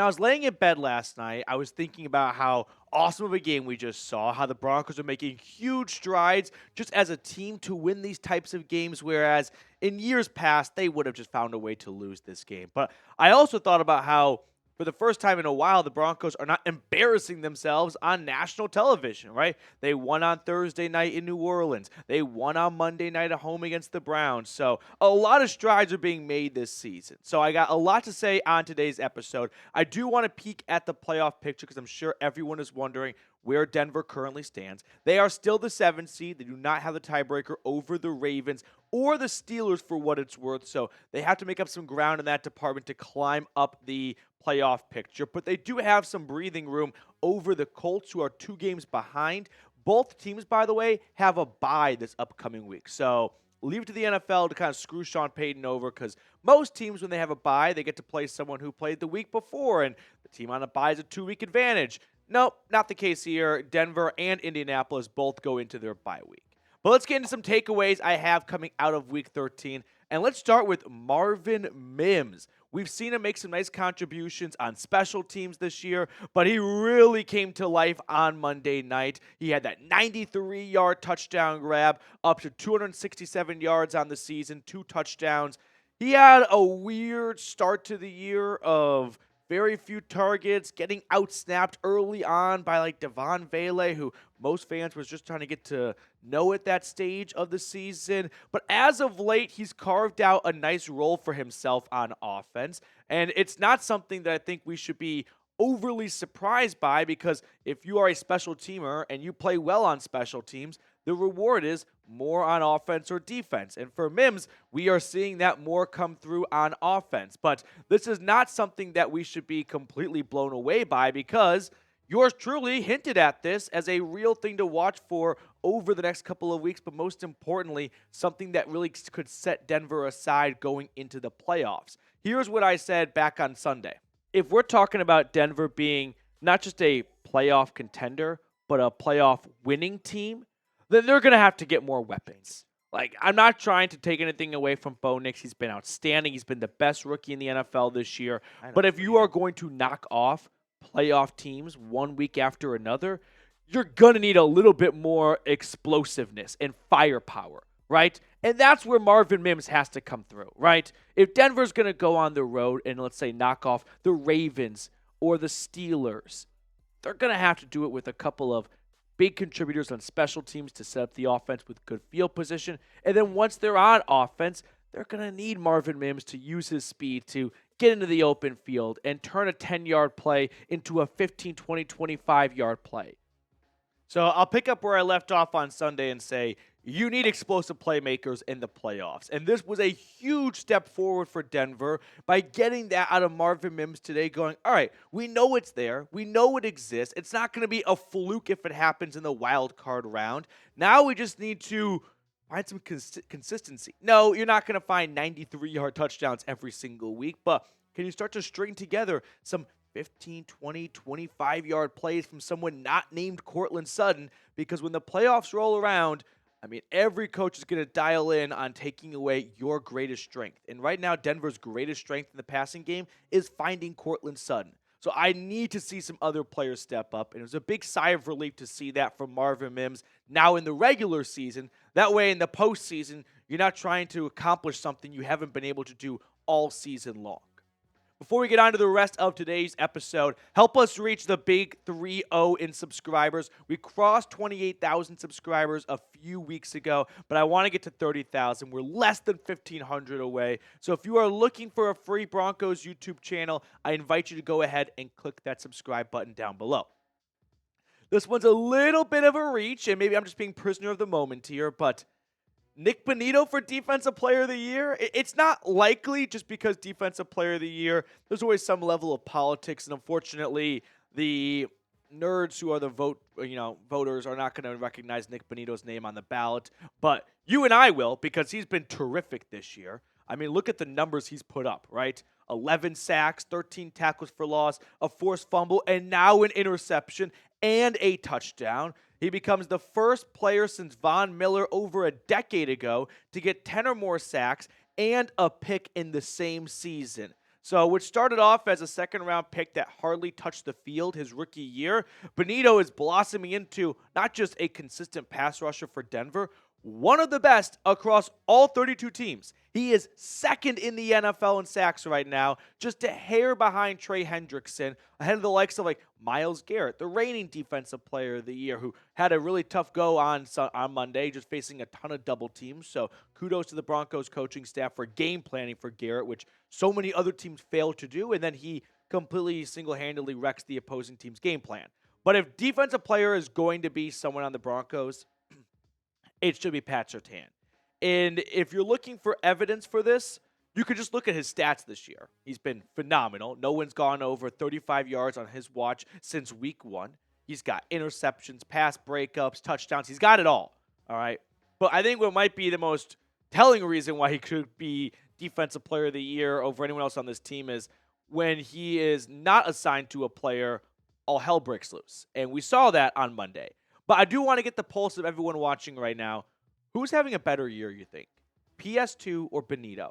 when I was laying in bed last night, I was thinking about how awesome of a game we just saw, how the Broncos are making huge strides just as a team to win these types of games, whereas in years past, they would have just found a way to lose this game. But I also thought about how, for the first time in a while, the Broncos are not embarrassing themselves on national television, right? They won on Thursday night in New Orleans. They won on Monday night at home against the Browns. So a lot of strides are being made this season. So I got a lot to say on today's episode. I do want to peek at the playoff picture because I'm sure everyone is wondering where Denver currently stands. They are still the 7th seed. They do not have the tiebreaker over the Ravens or the Steelers for what it's worth. So they have to make up some ground in that department to climb up the playoff picture. But they do have some breathing room over the Colts, who are 2 games behind. Both teams, by the way, have a bye this upcoming week. So leave it to the NFL to kind of screw Sean Payton over, because most teams, when they have a bye, they get to play someone who played the week before, and the team on a bye is a 2-week advantage. Nope, not the case here. Denver and Indianapolis both go into their bye week. But let's get into some takeaways I have coming out of Week 13. And let's start with Marvin Mims. We've seen him make some nice contributions on special teams this year, but he really came to life on Monday night. He had that 93-yard touchdown grab, up to 267 yards on the season, 2 touchdowns. He had a weird start to the year of very few targets, getting outsnapped early on by like Devon Vele, who most fans was just trying to get to know at that stage of the season. But as of late, he's carved out a nice role for himself on offense. And it's not something that I think we should be overly surprised by, because if you are a special teamer and you play well on special teams, the reward is more on offense or defense. And for Mims, we are seeing that more come through on offense. But this is not something that we should be completely blown away by, because yours truly hinted at this as a real thing to watch for over the next couple of weeks, but most importantly, something that really could set Denver aside going into the playoffs. Here's what I said back on Sunday. If we're talking about Denver being not just a playoff contender, but a playoff winning team, then they're going to have to get more weapons. Like, I'm not trying to take anything away from Bo Nix. He's been outstanding. He's been the best rookie in the NFL this year. But if you are going to knock off playoff teams one week after another, you're going to need a little bit more explosiveness and firepower, right? And that's where Marvin Mims has to come through, right? If Denver's going to go on the road and, let's say, knock off the Ravens or the Steelers, they're going to have to do it with a couple of big contributors on special teams to set up the offense with good field position. And then once they're on offense, they're going to need Marvin Mims to use his speed to get into the open field and turn a 10-yard play into a 15, 20, 25-yard play. So I'll pick up where I left off on Sunday and say, you need explosive playmakers in the playoffs. And this was a huge step forward for Denver by getting that out of Marvin Mims today, going, all right, we know it's there. We know it exists. It's not going to be a fluke if it happens in the wild card round. Now we just need to find some consistency. No, you're not going to find 93-yard touchdowns every single week, but can you start to string together some 15, 20, 25-yard plays from someone not named Courtland Sutton? Because when the playoffs roll around, I mean, every coach is going to dial in on taking away your greatest strength. And right now, Denver's greatest strength in the passing game is finding Courtland Sutton. So I need to see some other players step up. And it was a big sigh of relief to see that from Marvin Mims now in the regular season. That way, in the postseason, you're not trying to accomplish something you haven't been able to do all season long. Before we get on to the rest of today's episode, help us reach the big 3-0 in subscribers. We crossed 28,000 subscribers a few weeks ago, but I want to get to 30,000. We're less than 1,500 away. So if you are looking for a free Broncos YouTube channel, I invite you to go ahead and click that subscribe button down below. This one's a little bit of a reach, and maybe I'm just being prisoner of the moment here, but Nik Bonitto for Defensive Player of the Year? It's not likely, just because Defensive Player of the Year, there's always some level of politics, and unfortunately, the nerds who are the voters are not going to recognize Nik Bonitto's name on the ballot, but you and I will, because he's been terrific this year. I mean, look at the numbers he's put up, right? 11 sacks, 13 tackles for loss, a forced fumble, and now an interception and a touchdown. He becomes the first player since Von Miller over a decade ago to get 10 or more sacks and a pick in the same season. So, which started off as a second-round pick that hardly touched the field his rookie year, Bonitto is blossoming into not just a consistent pass rusher for Denver, one of the best across all 32 teams. He is second in the NFL in sacks right now, just a hair behind Trey Hendrickson, ahead of the likes of like Myles Garrett, the reigning defensive player of the year, who had a really tough go on Monday, just facing a ton of double teams. So kudos to the Broncos coaching staff for game planning for Garrett, which so many other teams failed to do, and then he completely single-handedly wrecks the opposing team's game plan. But if defensive player is going to be someone on the Broncos, it should be Pat Surtain. And if you're looking for evidence for this, you could just look at his stats this year. He's been phenomenal. No one's gone over 35 yards on his watch since week 1. He's got interceptions, pass breakups, touchdowns. He's got it all right? But I think what might be the most telling reason why he could be Defensive Player of the Year over anyone else on this team is when he is not assigned to a player, all hell breaks loose. And we saw that on Monday. But I do want to get the pulse of everyone watching right now. Who's having a better year, you think? PS2 or Bonitto?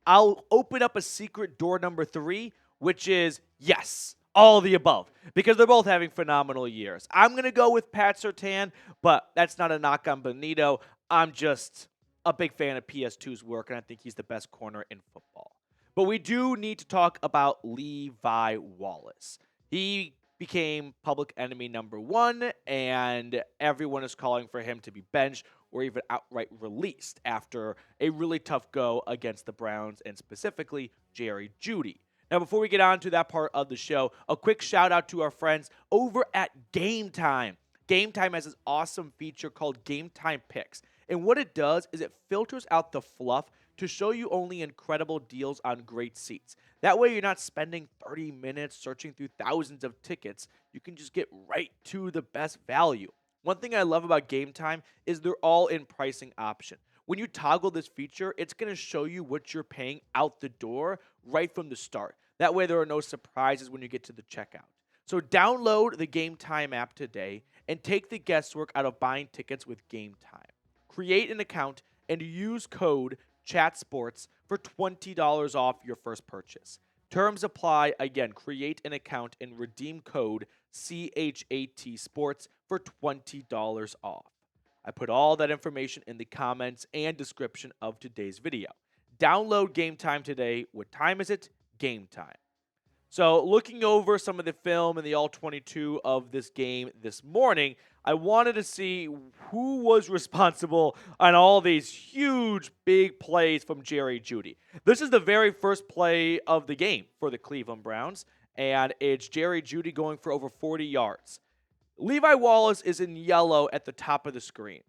I'll open up a secret door number 3, which is yes, all of the above, because they're both having phenomenal years. I'm going to go with Pat Surtain, but that's not a knock on Bonitto. I'm just a big fan of PS2's work, and I think he's the best corner in football. But we do need to talk about Levi Wallace. He became public enemy number 1, and everyone is calling for him to be benched or even outright released after a really tough go against the Browns and specifically Jerry Jeudy. Now, before we get on to that part of the show, a quick shout out to our friends over at Game Time. Game Time has this awesome feature called Game Time Picks. And what it does is it filters out the fluff to show you only incredible deals on great seats. That way you're not spending 30 minutes searching through thousands of tickets. You can just get right to the best value. One thing I love about Game Time is they're all in pricing option. When you toggle this feature, it's going to show you what you're paying out the door right from the start. That way there are no surprises when you get to the checkout. So download the Game Time app today and take the guesswork out of buying tickets with Game Time. Create an account and use code CHATSPORTS for $20 off your first purchase. Terms apply. Again, create an account and redeem code CHAT Sports for $20 off. I put all that information in the comments and description of today's video. Download Game Time today. What time is it? Game time. So looking over some of the film and the All-22 of this game this morning, I wanted to see who was responsible on all these huge, big plays from Jerry Jeudy. This is the very first play of the game for the Cleveland Browns, and it's Jerry Jeudy going for over 40 yards. Levi Wallace is in yellow at the top of the screen.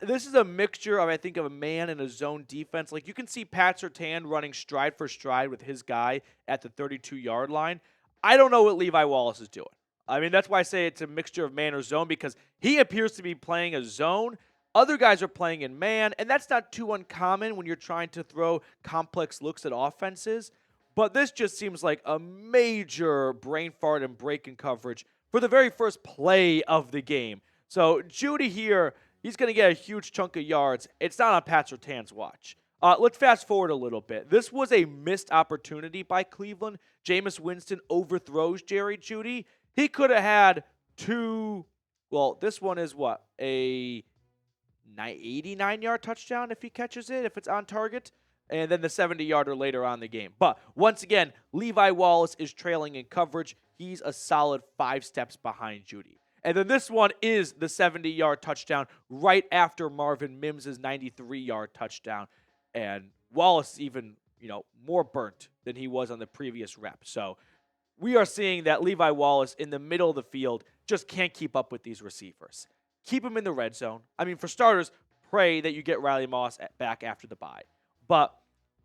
This is a mixture of, I think, of a man and a zone defense. Like, you can see Pat Surtain running stride for stride with his guy at the 32-yard line. I don't know what Levi Wallace is doing. I mean, that's why I say it's a mixture of man or zone, because he appears to be playing a zone. Other guys are playing in man, and that's not too uncommon when you're trying to throw complex looks at offenses. But this just seems like a major brain fart and break in coverage for the very first play of the game. So Jeudy here, he's going to get a huge chunk of yards. It's not on Pat Surtain's watch. Let's fast forward a little bit. This was a missed opportunity by Cleveland. Jameis Winston overthrows Jerry Jeudy. He could have had this one is what? A 89-yard touchdown if he catches it, if it's on target. And then the 70-yarder later on in the game. But once again, Levi Wallace is trailing in coverage. He's a solid 5 steps behind Jeudy. And then this one is the 70-yard touchdown right after Marvin Mims' 93-yard touchdown. And Wallace even, more burnt than he was on the previous rep. So we are seeing that Levi Wallace in the middle of the field just can't keep up with these receivers. Keep him in the red zone. I mean, for starters, pray that you get Riley Moss back after the bye. But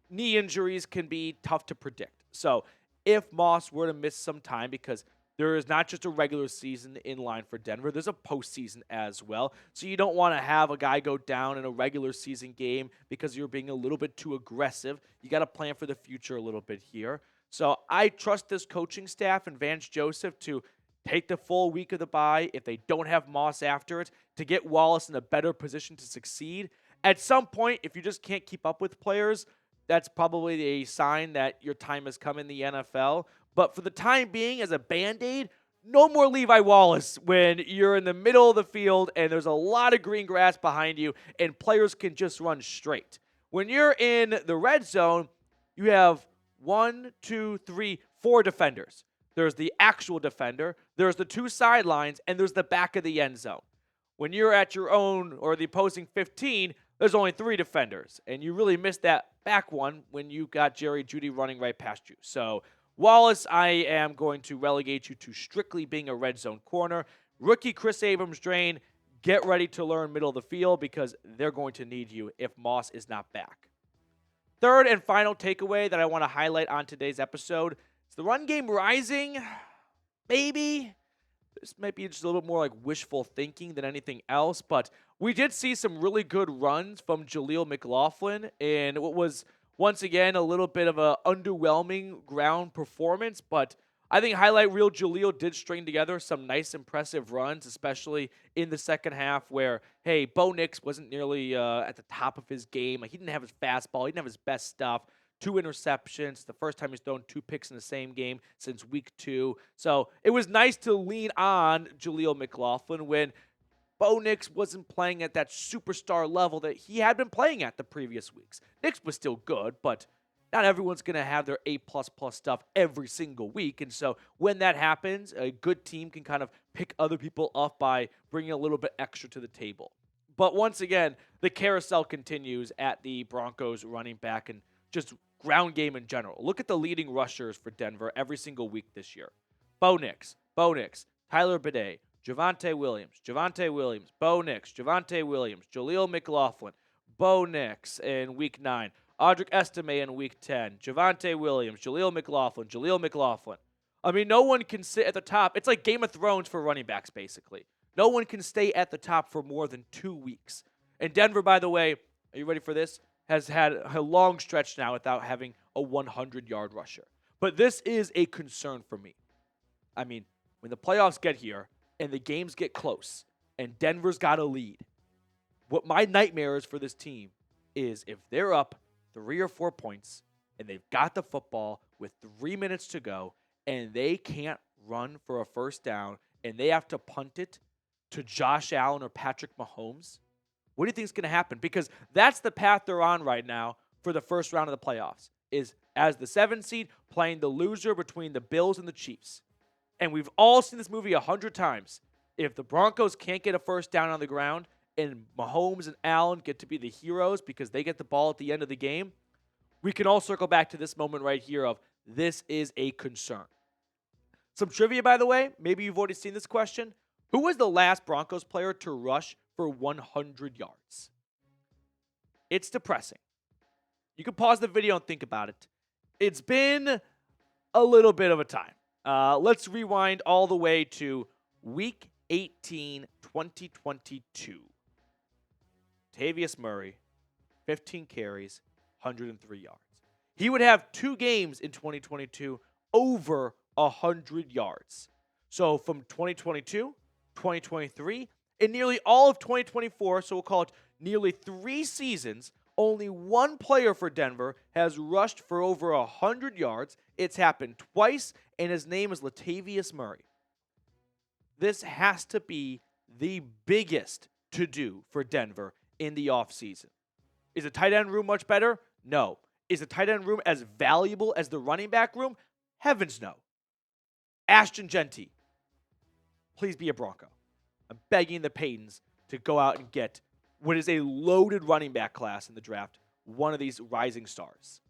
knee injuries can be tough to predict. So if Moss were to miss some time, because there is not just a regular season in line for Denver, there's a postseason as well. So you don't want to have a guy go down in a regular season game because you're being a little bit too aggressive. You got to plan for the future a little bit here. So I trust this coaching staff and Vance Joseph to take the full week of the bye if they don't have Moss after it, to get Wallace in a better position to succeed. At some point, if you just can't keep up with players, that's probably a sign that your time has come in the NFL. But for the time being, as a Band-Aid, no more Levi Wallace when you're in the middle of the field and there's a lot of green grass behind you and players can just run straight. When you're in the red zone, you have 1, 2, 3, 4 defenders. There's the actual defender, there's the 2 sidelines, and there's the back of the end zone. When you're at your own or the opposing 15, there's only 3 defenders. And you really missed that back one when you got Jerry Jeudy running right past you. So, Wallace, I am going to relegate you to strictly being a red zone corner. Rookie Chris Abrams-Drain, get ready to learn middle of the field because they're going to need you if Moss is not back. Third and final takeaway that I want to highlight on today's episode is the run game rising. Maybe. This might be just a little bit more like wishful thinking than anything else, but we did see some really good runs from Jaleel McLaughlin in what was, once again, a little bit of an underwhelming ground performance, but I think highlight reel Jaleel did string together some nice, impressive runs, especially in the second half where, hey, Bo Nix wasn't nearly at the top of his game. Like, he didn't have his fastball. He didn't have his best stuff. 2 interceptions. The first time he's thrown 2 picks in the same game since week 2. So it was nice to lean on Jaleel McLaughlin when Bo Nix wasn't playing at that superstar level that he had been playing at the previous weeks. Nix was still good, but not everyone's going to have their A++ stuff every single week. And so when that happens, a good team can kind of pick other people up by bringing a little bit extra to the table. But once again, the carousel continues at the Broncos running back and just ground game in general. Look at the leading rushers for Denver every single week this year. Bo Nix, Tyler Bidet, Javonte Williams, Bo Nix, Javonte Williams, Jaleel McLaughlin, Bo Nix in week 9, Audric Estime in week 10, Javonte Williams, Jaleel McLaughlin. I mean, no one can sit at the top. It's like Game of Thrones for running backs, basically. No one can stay at the top for more than 2 weeks. And Denver, by the way, are you ready for this? Has had a long stretch now without having a 100-yard rusher. But this is a concern for me. I mean, when the playoffs get here and the games get close and Denver's got a lead, what my nightmare is for this team is if they're up 3 or 4 points and they've got the football with 3 minutes to go and they can't run for a first down and they have to punt it to Josh Allen or Patrick Mahomes. What do you think is going to happen? Because that's the path they're on right now for the first round of the playoffs, is as the 7 seed playing the loser between the Bills and the Chiefs. And we've all seen this movie 100 times. If the Broncos can't get a first down on the ground and Mahomes and Allen get to be the heroes because they get the ball at the end of the game, we can all circle back to this moment right here of this is a concern. Some trivia, by the way. Maybe you've already seen this question. Who was the last Broncos player to rush for 100 yards? It's depressing. You can pause the video and think about it. It's been a little bit of a time. Let's rewind all the way to Week 18, 2022. Tavius Murray, 15 carries, 103 yards. He would have 2 games in 2022 over 100 yards. So from 2022, 2023, and nearly all of 2024, so we'll call it nearly 3 seasons, only 1 player for Denver has rushed for over 100 yards. It's happened twice, and his name is Latavius Murray. This has to be the biggest to-do for Denver in the offseason. Is the tight end room much better? No. Is the tight end room as valuable as the running back room? Heavens no. Ashton Genty, please be a Bronco. I'm begging the Paytons to go out and get what is a loaded running back class in the draft, one of these rising stars.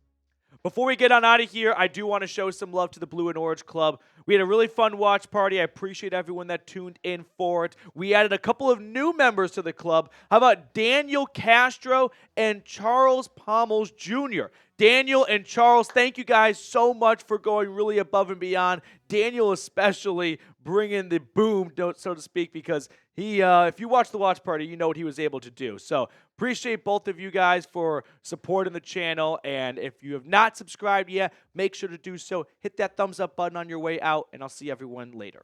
Before we get on out of here, I do want to show some love to the Blue and Orange Club. We had a really fun watch party. I appreciate everyone that tuned in for it. We added a couple of new members to the club. How about Daniel Castro and Charles Pommels Jr.? Daniel and Charles, thank you guys so much for going really above and beyond. Daniel especially bringing the boom, so to speak, because he, if you watch the watch party, you know what he was able to do. So appreciate both of you guys for supporting the channel. And if you have not subscribed yet, make sure to do so. Hit that thumbs up button on your way out, and I'll see everyone later.